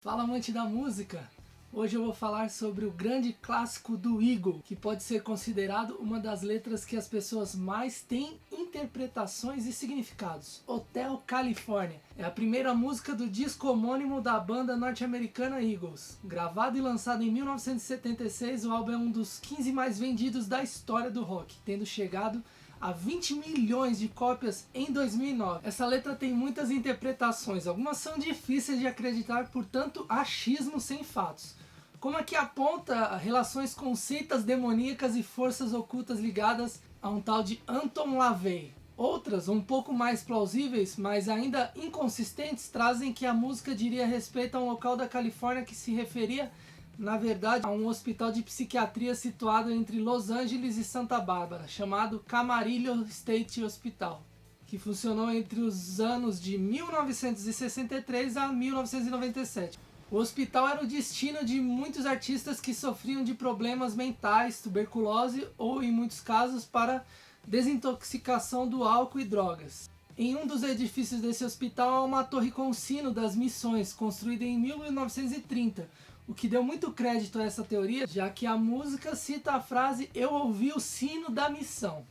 Fala, amante da música! Hoje eu vou falar sobre o grande clássico do Eagle, que pode ser considerado uma das letras que as pessoas mais têm interpretações e significados. Hotel California é a primeira música do disco homônimo da banda norte-americana Eagles. Gravado e lançado em 1976, o álbum é um dos 15 mais vendidos da história do rock, tendo chegado a 20 milhões de cópias em 2009. Essa letra tem muitas interpretações, algumas são difíceis de acreditar por tanto achismo sem fatos. Como aqui aponta relações com seitas demoníacas e forças ocultas ligadas a um tal de Anton LaVey. Outras, um pouco mais plausíveis, mas ainda inconsistentes, trazem que a música diria respeito a um local da Califórnia que se referia, na verdade, a um hospital de psiquiatria situado entre Los Angeles e Santa Bárbara, chamado Camarillo State Hospital, que funcionou entre os anos de 1963 a 1997. O hospital era o destino de muitos artistas que sofriam de problemas mentais, tuberculose ou, em muitos casos, para desintoxicação do álcool e drogas. Em um dos edifícios desse hospital há uma torre com sino das missões, construída em 1930, o que deu muito crédito a essa teoria, já que a música cita a frase "Eu ouvi o sino da missão".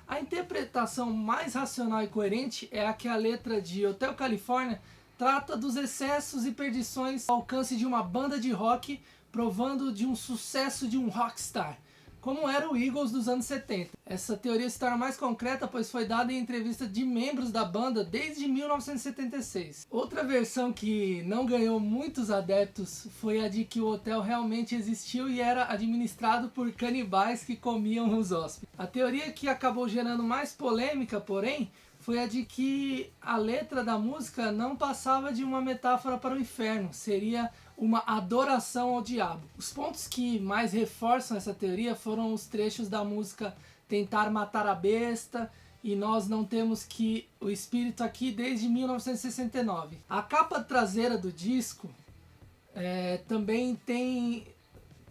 A interpretação mais racional e coerente é a que a letra de Hotel California trata dos excessos e perdições ao alcance de uma banda de rock, provando de um sucesso de um rockstar, como era o Eagles dos anos 70. Essa teoria se torna mais concreta, pois foi dada em entrevista de membros da banda desde 1976. Outra versão que não ganhou muitos adeptos foi a de que o hotel realmente existiu e era administrado por canibais que comiam os hóspedes. A teoria que acabou gerando mais polêmica, porém, foi a de que a letra da música não passava de uma metáfora para o inferno, seria uma adoração ao diabo. Os pontos que mais reforçam essa teoria foram os trechos da música "Tentar matar a besta" e "Nós não temos que o espírito aqui desde 1969". A capa traseira do disco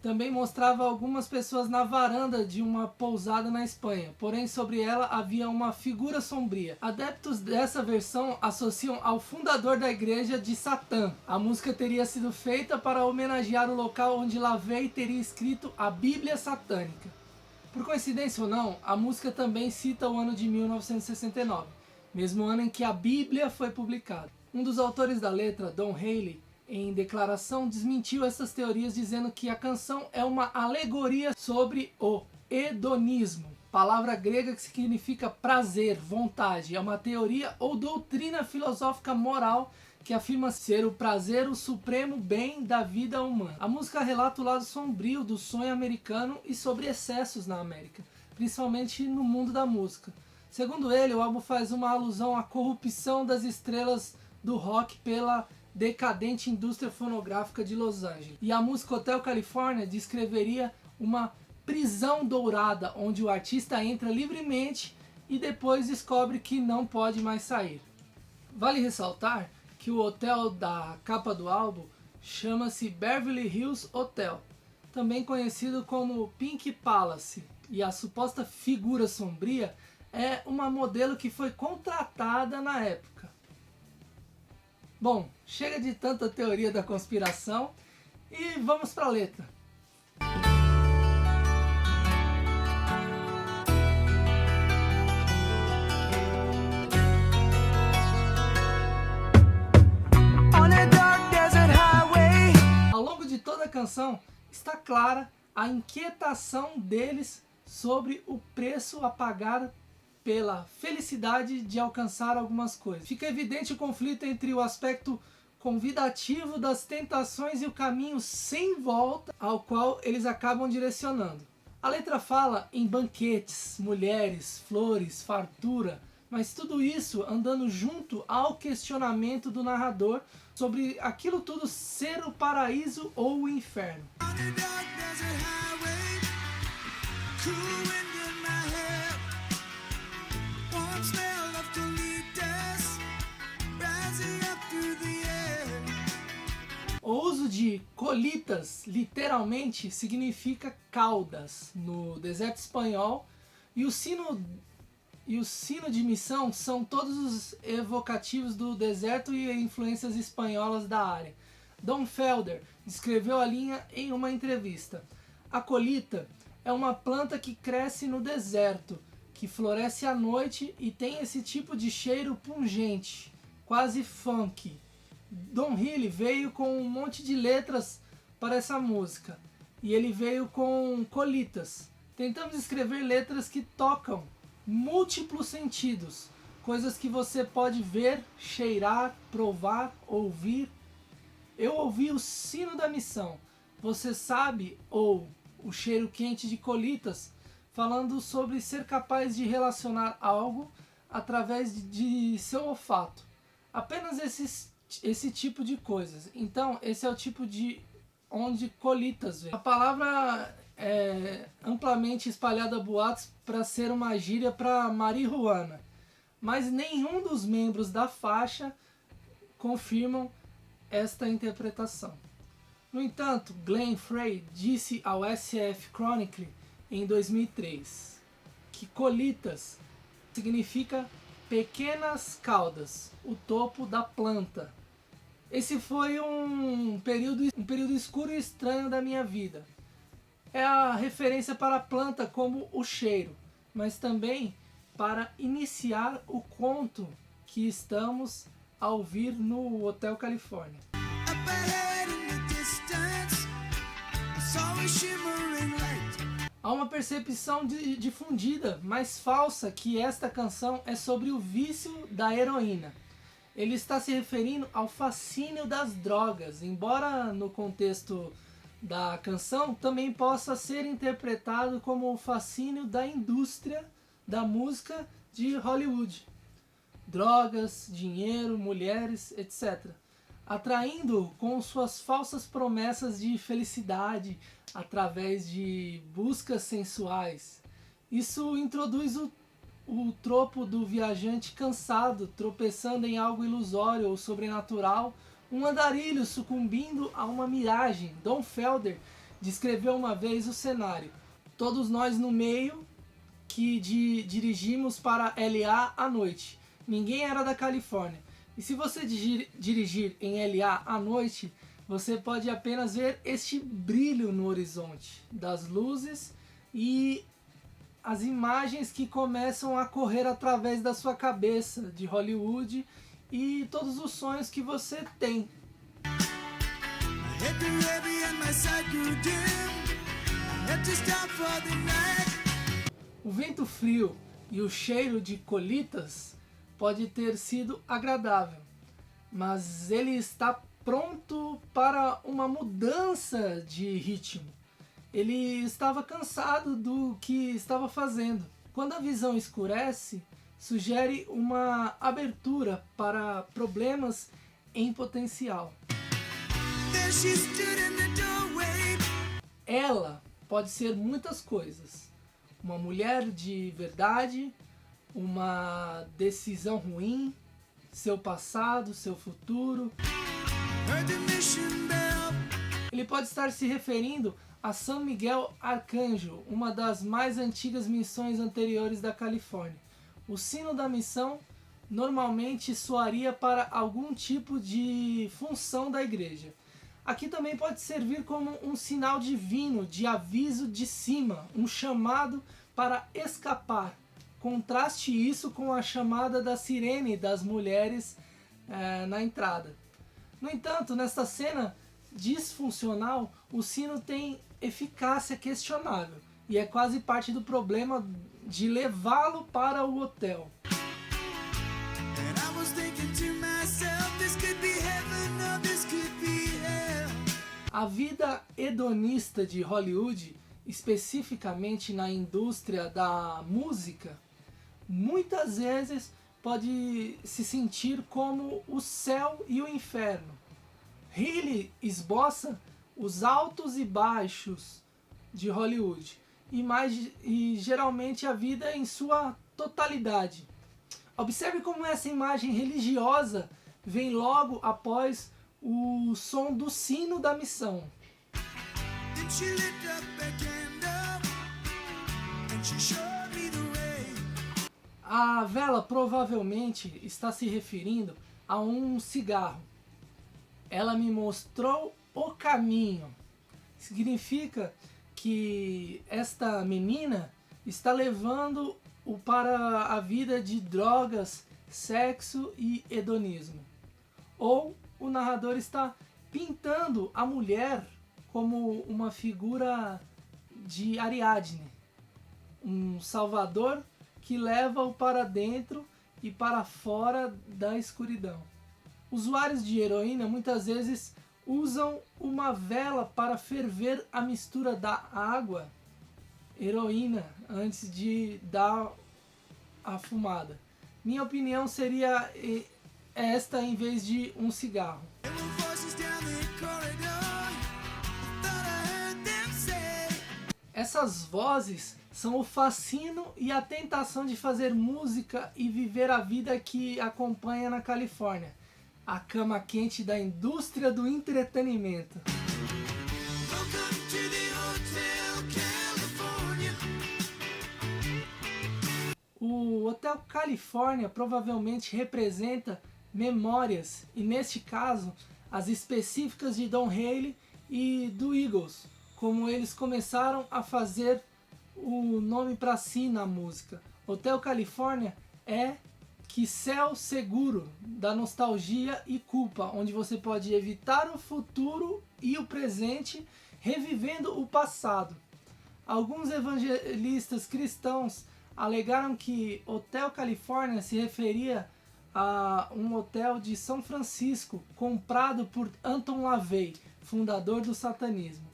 também mostrava algumas pessoas na varanda de uma pousada na Espanha, porém sobre ela havia uma figura sombria. Adeptos dessa versão associam ao fundador da igreja de Satã. A música teria sido feita para homenagear o local onde LaVey teria escrito a Bíblia Satânica. Por coincidência ou não, a música também cita o ano de 1969, mesmo ano em que a Bíblia foi publicada. Um dos autores da letra, Don Haley, em declaração, desmentiu essas teorias, dizendo que a canção é uma alegoria sobre o hedonismo, palavra grega que significa prazer, vontade. É uma teoria ou doutrina filosófica moral que afirma ser o prazer o supremo bem da vida humana. A música relata o lado sombrio do sonho americano e sobre excessos na América, principalmente no mundo da música. Segundo ele, o álbum faz uma alusão à corrupção das estrelas do rock pela decadente indústria fonográfica de Los Angeles. E a música Hotel California descreveria uma prisão dourada, onde o artista entra livremente e depois descobre que não pode mais sair. Vale ressaltar que o hotel da capa do álbum chama-se Beverly Hills Hotel, também conhecido como Pink Palace, e a suposta figura sombria é uma modelo que foi contratada na época. Bom, chega de tanta teoria da conspiração e vamos para a letra. Ao longo de toda a canção está clara a inquietação deles sobre o preço a pagar pela felicidade de alcançar algumas coisas. Fica evidente o conflito entre o aspecto convidativo das tentações e o caminho sem volta ao qual eles acabam direcionando. A letra fala em banquetes, mulheres, flores, fartura, mas tudo isso andando junto ao questionamento do narrador sobre aquilo tudo ser o paraíso ou o inferno. O uso de colitas literalmente significa caudas no deserto espanhol, e o sino de missão são todos os evocativos do deserto e influências espanholas da área. Don Felder descreveu a linha em uma entrevista. A colita é uma planta que cresce no deserto, que floresce à noite e tem esse tipo de cheiro pungente, quase funk. Don Henley veio com um monte de letras para essa música, e ele veio com colitas. Tentamos escrever letras que tocam múltiplos sentidos, coisas que você pode ver, cheirar, provar, ouvir. Eu ouvi o sino da missão, você sabe, ou o cheiro quente de colitas, falando sobre ser capaz de relacionar algo através de seu olfato. Apenas esse tipo de coisas. Então, esse é o tipo de onde colitas vem. A palavra é amplamente espalhada a boatos para ser uma gíria para marihuana, mas nenhum dos membros da faixa confirmam esta interpretação. No entanto, Glenn Frey disse ao SF Chronicle em 2003 que colitas significa pequenas caudas, o topo da planta. Esse foi um período escuro e estranho da minha vida. É a referência para a planta como o cheiro, mas também para iniciar o conto que estamos a ouvir no Hotel Califórnia. Há uma percepção difundida, mas falsa, que esta canção é sobre o vício da heroína. Ele está se referindo ao fascínio das drogas, embora no contexto da canção também possa ser interpretado como o fascínio da indústria da música de Hollywood. Drogas, dinheiro, mulheres, etc. Atraindo com suas falsas promessas de felicidade através de buscas sensuais. Isso introduz o tropo do viajante cansado, tropeçando em algo ilusório ou sobrenatural, um andarilho sucumbindo a uma miragem. Don Felder descreveu uma vez o cenário. Todos nós no meio que dirigimos para LA à noite. Ninguém era da Califórnia. E se você dirigir em LA à noite, você pode apenas ver este brilho no horizonte das luzes e as imagens que começam a correr através da sua cabeça de Hollywood e todos os sonhos que você tem. O vento frio e o cheiro de colitas pode ter sido agradável, mas ele está pronto para uma mudança de ritmo. Ele estava cansado do que estava fazendo. Quando a visão escurece, sugere uma abertura para problemas em potencial. Ela pode ser muitas coisas. Uma mulher de verdade, uma decisão ruim, seu passado, seu futuro. Ele pode estar se referindo a São Miguel Arcanjo, uma das mais antigas missões anteriores da Califórnia. O sino da missão normalmente soaria para algum tipo de função da igreja. Aqui também pode servir como um sinal divino de aviso de cima, um chamado para escapar. Contraste isso com a chamada da sirene das mulheres na entrada. No entanto, nesta cena disfuncional, o sino tem eficácia questionável e é quase parte do problema de levá-lo para o hotel. A vida hedonista de Hollywood, especificamente na indústria da música, muitas vezes pode se sentir como o céu e o inferno. Healy esboça os altos e baixos de Hollywood e geralmente a vida em sua totalidade. Observe como essa imagem religiosa vem logo após o som do sino da missão. A vela provavelmente está se referindo a um cigarro. ela me mostrou o caminho. Significa que esta menina está levando-o para a vida de drogas, sexo e hedonismo. Ou o narrador está pintando a mulher como uma figura de Ariadne, um salvador que leva-o para dentro e para fora da escuridão. Usuários de heroína muitas vezes usam uma vela para ferver a mistura da água, heroína, antes de dar a fumada. Minha opinião seria esta em vez de um cigarro. Essas vozes são o fascínio e a tentação de fazer música e viver a vida que acompanha na Califórnia, a cama quente da indústria do entretenimento. O Hotel Califórnia provavelmente representa memórias, e neste caso, as específicas de Don Henley e do Eagles, como eles começaram a fazer o nome para si na música. Hotel Califórnia é que céu seguro da nostalgia e culpa, onde você pode evitar o futuro e o presente, revivendo o passado. Alguns evangelistas cristãos alegaram que Hotel Califórnia se referia a um hotel de São Francisco comprado por Anton LaVey, fundador do satanismo,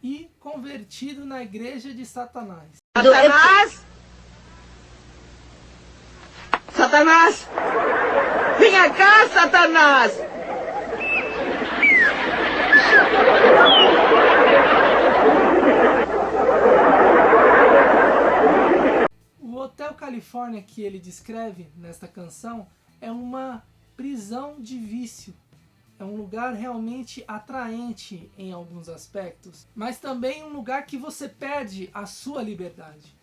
e convertido na igreja de Satanás. Satanás! Satanás! Vem cá, Satanás! O Hotel Califórnia que ele descreve nesta canção é uma prisão de vício. É um lugar realmente atraente em alguns aspectos, mas também um lugar que você perde a sua liberdade.